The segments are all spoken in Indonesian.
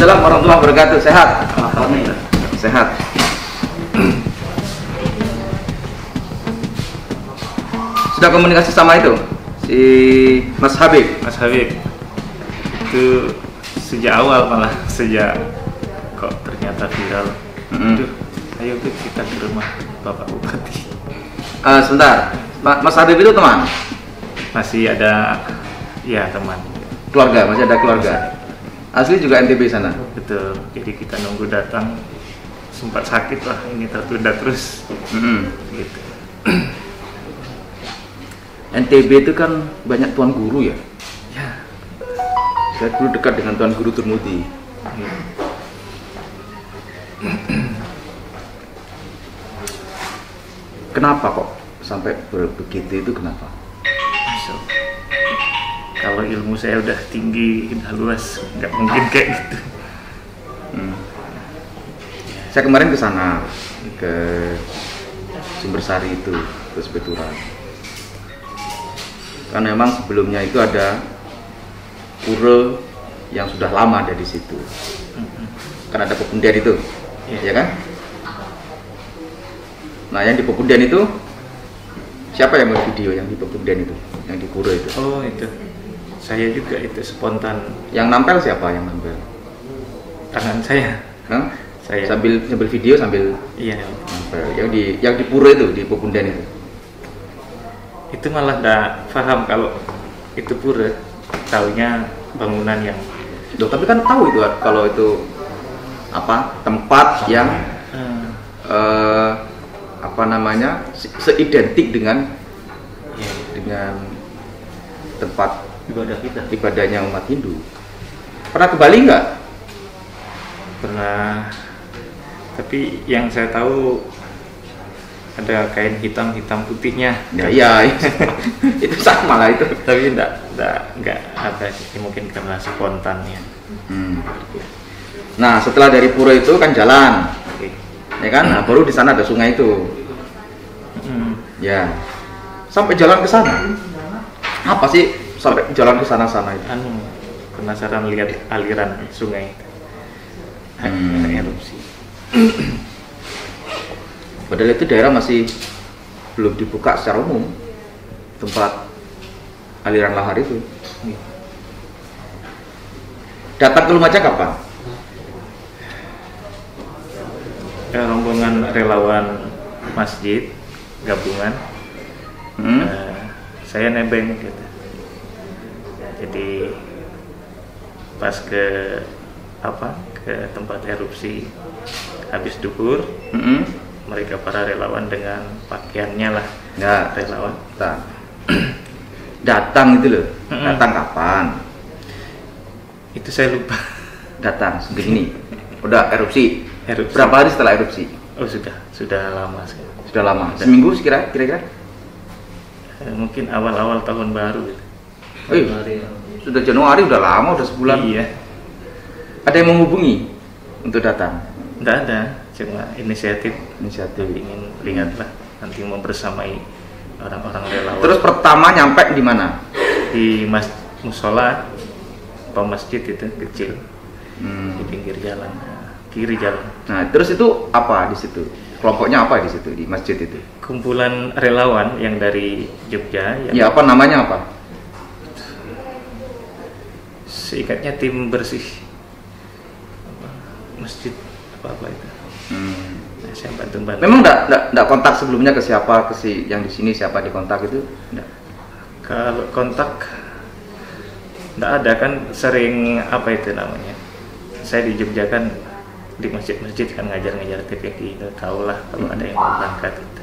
Waalaikumsalam warahmatullahi wabarakatuh. Sehat? Alhamdulillah. Sehat. Sudah komunikasi sama itu si Mas Habib? Mas Habib itu sejak awal, malah sejak kok ternyata viral. Aduh, ayo kita ke rumah Bapak Bupati. Sebentar, Mas Habib itu teman? Masih ada, ya teman. Keluarga, masih ada keluarga. Asli juga NTB sana? Betul, jadi kita nunggu datang, sempat sakit lah, ini tertunda terus. Gitu. NTB itu kan banyak tuan guru ya? Ya. Saya dulu dekat dengan tuan guru Turmuti. Kenapa kok sampai begitu itu kenapa? So, kalau ilmu saya udah tinggi, udah luas, nggak mungkin kayak gitu. Saya kemarin ke sana, ke Sumbersari itu, ke Sepeturan. Kan memang sebelumnya itu ada pura yang sudah lama ada di situ. Kan ada pepundian itu, ya kan? Nah, yang di pepundian itu siapa yang buat video yang di pepundian itu, yang di pura itu? Oh itu, saya juga itu spontan. Yang nampel siapa yang nampel? Tangan saya. Hah? Saya. Sambil video sambil Iya. nampel. Yang di pura itu, di pepundian itu. Itu malah nggak paham kalau itu pura, taunya bangunan yang. Loh, tapi kan tahu itu kalau itu apa tempat yang apa namanya seidentik dengan dengan tempat ibadah kita, ibadahnya umat Hindu. Pernah ke Bali nggak? Pernah, tapi yang saya tahu ada kain hitam putihnya. Ya, itu sama lah itu. Tapi nggak ada sih, mungkin karena spontannya. Nah, setelah dari pura itu kan jalan, ya kan? Nah, baru di sana ada sungai itu. Ya, sampai jalan ke sana. Apa sih sampai jalan ke sana-sana itu? Penasaran lihat aliran sungai. Erupsi. Padahal itu daerah masih belum dibuka secara umum, tempat aliran lahar itu. Datang ke Lumajang kapan? Rombongan relawan masjid gabungan. Saya nebeng gitu. Jadi pas ke tempat erupsi habis duhur, mereka para relawan dengan pakaiannya lah. Ya, relawan. Datang itu loh. Datang kapan? Itu saya lupa. Datang segini. Udah erupsi. Erupsi. Berapa hari setelah erupsi? Oh sudah lama sekali. Sudah lama. Seminggu kira-kira? Mungkin awal-awal tahun baru gitu. Sudah Januari, udah lama, udah sebulan. Iya. Ada yang menghubungi untuk datang? Tidak ada, cuma inisiatif. Ingin lihatlah nanti membersamai orang-orang relawan. Terus pertama nyampe di mana? Di musola, masjid itu kecil, di pinggir jalan, kiri jalan. Nah, terus itu apa di situ? Kelompoknya apa di situ, di masjid itu? Kumpulan relawan yang dari Jogja. Ya, apa namanya apa? Seingatnya tim bersih masjid apa itu. Nah, saya bantu. Memang enggak kontak sebelumnya ke siapa, yang di sini siapa di kontak itu? Enggak. Kalau kontak enggak ada, kan sering apa itu namanya. Saya di Jogja kan di masjid-masjid kan ngajar TPQ itu, tahulah kalau ada yang mau berangkat gitu.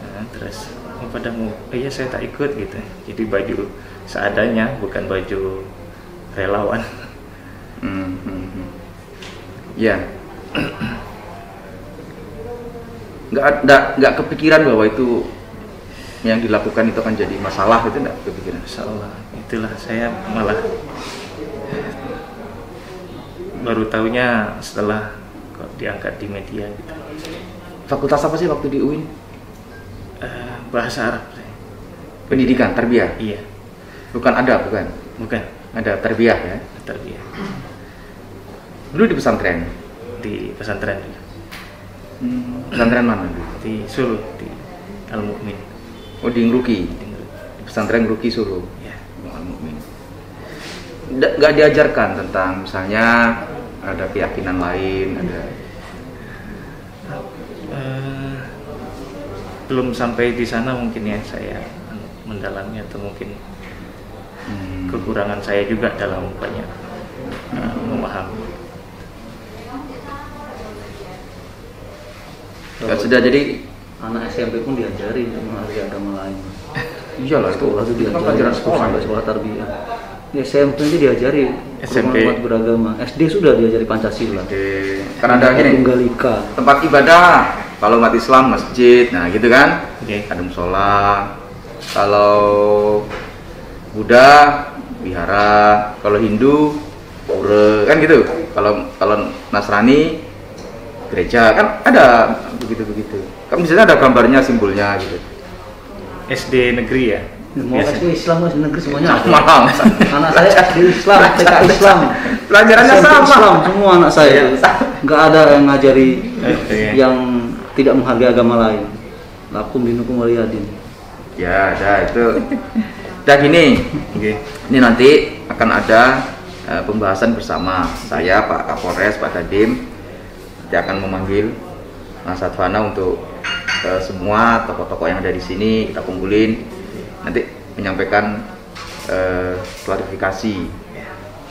Nah, terus pada mau, iya saya tak ikut gitu. Jadi baju seadanya, bukan baju relawan. Ya. Nggak kepikiran bahwa itu yang dilakukan itu akan jadi masalah, itu nggak kepikiran? Insyaallah. Itulah saya malah baru tahunya setelah kok diangkat di media gitu. Fakultas apa sih waktu di UIN? Bahasa Arab. Pendidikan, tarbiyah? Iya. Bukan ada, bukan? Bukan. Ada tarbiyah ya? Tarbiyah. Dulu di pesantren. Di pesantren juga. Pesantren mana? Di Solo, di Al Mukmin. Oh, di Ngruki. Di Ngruki. Di pesantren Ngruki Solo. Ya. Al Mukmin. Nggak diajarkan tentang misalnya ada keyakinan lain, ada belum sampai di sana mungkin ya saya mendalami, atau mungkin kekurangan saya juga dalam banyak memahami. nggak sudah jadi Anak SMP pun diajari untuk menghargai agama lain. iyalah itu Sekolah itu kan diajari pelajaran sekolah. sampai sekolah tarbiyah. Di SMP itu diajari SMP. umat beragama. SD sudah diajari Pancasila. Karena ada gini Tunggal Ika. tempat ibadah, kalau umat Islam masjid, nah gitu kan, Oke. ada musola. Kalau Buddha wihara, kalau Hindu pura, kan gitu. Kalau Nasrani gereja, kan ada begitu. Kan misalnya ada gambarnya, simbolnya gitu. SD negeri ya. Mau Biasa. SD Islam, SD negeri semuanya ada. Sama. Anak saya SD Islam, TK Islam. Pelajarannya SMP sama. Islam, semua anak saya. Nggak ada yang ngajari Iya. yang tidak menghargai agama lain. Lakum dinukum waliyadin. Ya, ada itu. Udah gini, Oke. ini nanti akan ada pembahasan bersama saya, Pak Kapolres, Pak Dandim. Dia akan memanggil Mas Advana untuk semua tokoh-tokoh yang ada di sini, kita kumpulin, nanti menyampaikan klarifikasi,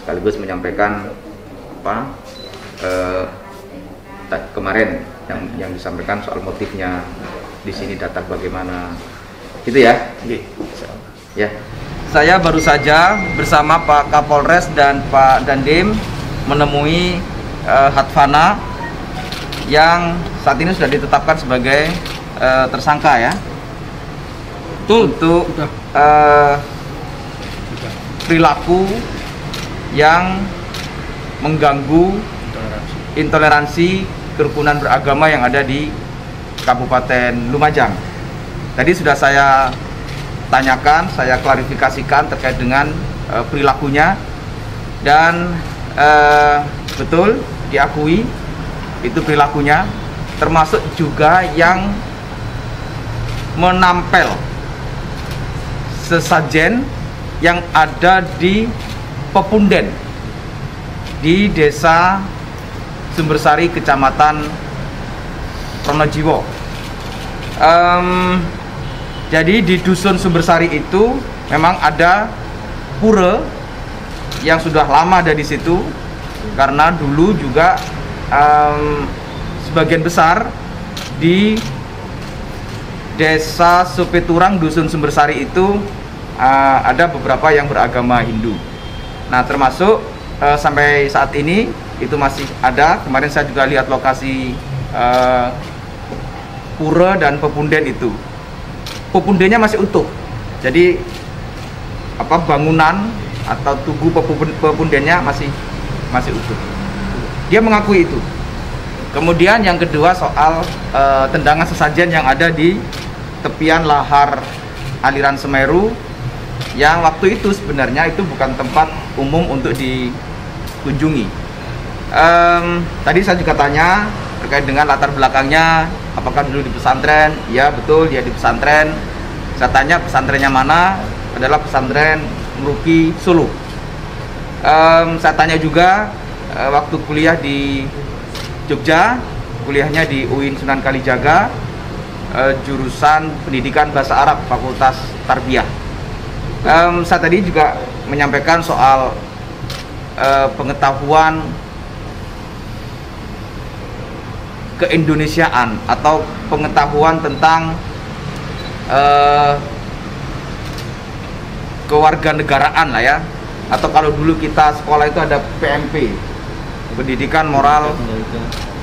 sekaligus menyampaikan apa kemarin yang disampaikan soal motifnya di sini, datang bagaimana, gitu ya. Oke. Ya, saya baru saja bersama Pak Kapolres dan Pak Dandim menemui Hadvana yang saat ini sudah ditetapkan sebagai tersangka ya. Untuk perilaku yang mengganggu intoleransi kerukunan beragama yang ada di Kabupaten Lumajang. Tadi sudah saya tanyakan, saya klarifikasikan terkait dengan perilakunya, dan betul diakui itu perilakunya, termasuk juga yang menampel sesajen yang ada di Pepunden di Desa Sumbersari, Kecamatan Pronojiwo. Jadi di Dusun Sumbersari itu memang ada pura yang sudah lama ada di situ, karena dulu juga sebagian besar di Desa Supeturang, Dusun Sumbersari itu ada beberapa yang beragama Hindu. Nah, termasuk sampai saat ini itu masih ada. Kemarin saya juga lihat lokasi pura dan pepunden itu. Pepundennya masih utuh. Jadi bangunan atau tugu pepundennya masih utuh. Dia mengakui itu. Kemudian yang kedua soal tendangan sesajen yang ada di tepian lahar aliran Semeru, yang waktu itu sebenarnya itu bukan tempat umum untuk dikunjungi. Tadi saya juga tanya terkait dengan latar belakangnya, apakah dulu di pesantren? Ya betul, dia di pesantren. Saya tanya pesantrennya mana? Adalah pesantren Ngruki Solo. Saya tanya juga waktu kuliah di Jogja, kuliahnya di UIN Sunan Kalijaga, jurusan Pendidikan Bahasa Arab, Fakultas Tarbiyah. Saya tadi juga menyampaikan soal pengetahuan keindonesiaan atau pengetahuan tentang kewarganegaraan lah ya, atau kalau dulu kita sekolah itu ada PMP, Pendidikan Moral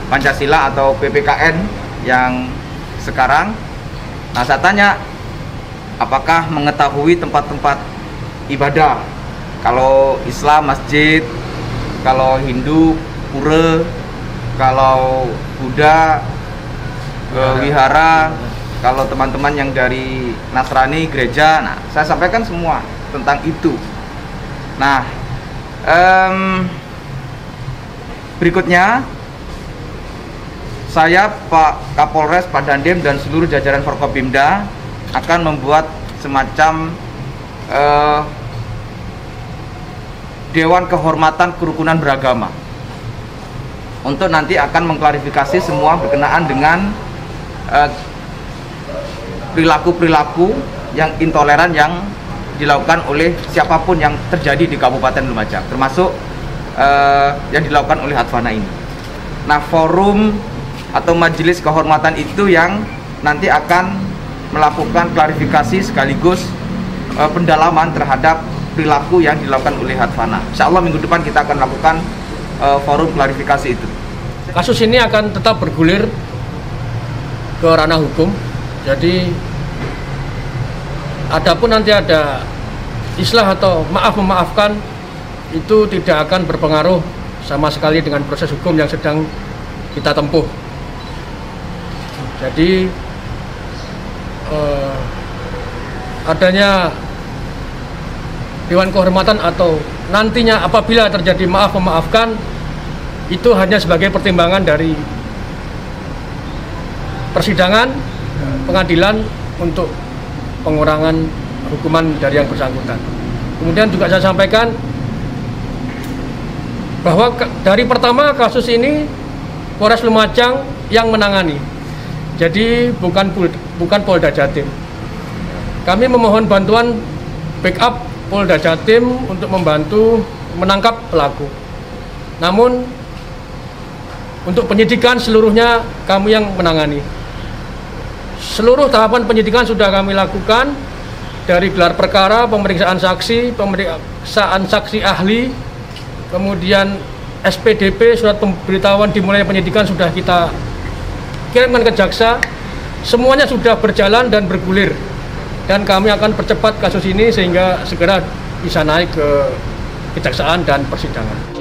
Pancasila, atau PPKN yang sekarang. Nah, saya tanya apakah mengetahui tempat-tempat ibadah, kalau Islam masjid, kalau Hindu pura, kalau Buddha wihara, kalau teman-teman yang dari Nasrani gereja. Nah, saya sampaikan semua tentang itu. Nah, berikutnya saya, Pak Kapolres, Pak Dandim, dan seluruh jajaran Forkopimda akan membuat semacam Dewan Kehormatan Kerukunan Beragama untuk nanti akan mengklarifikasi semua berkenaan dengan perilaku-perilaku yang intoleran yang dilakukan oleh siapapun yang terjadi di Kabupaten Lumajang, termasuk yang dilakukan oleh Hadvana ini. Nah, forum atau majelis kehormatan itu yang nanti akan melakukan klarifikasi sekaligus pendalaman terhadap perilaku yang dilakukan oleh Hadvana. Insya Allah minggu depan kita akan lakukan forum klarifikasi itu. Kasus ini akan tetap bergulir ke ranah hukum. Jadi adapun nanti ada islah atau maaf-memaafkan, itu tidak akan berpengaruh sama sekali dengan proses hukum yang sedang kita tempuh. Jadi adanya Dewan Kehormatan atau nantinya apabila terjadi maaf-memaafkan, itu hanya sebagai pertimbangan dari persidangan pengadilan untuk pengurangan hukuman dari yang bersangkutan. Kemudian juga saya sampaikan bahwa dari pertama kasus ini Polres Lumajang yang menangani, jadi bukan Polda Jatim. Kami memohon bantuan backup Polda Jatim untuk membantu menangkap pelaku. Namun untuk penyidikan seluruhnya kami yang menangani. Seluruh tahapan penyidikan sudah kami lakukan, dari gelar perkara, pemeriksaan saksi ahli, kemudian SPDP, surat pemberitahuan dimulai penyidikan sudah kita kirimkan ke jaksa. Semuanya sudah berjalan dan bergulir, dan kami akan percepat kasus ini sehingga segera bisa naik ke kejaksaan dan persidangan.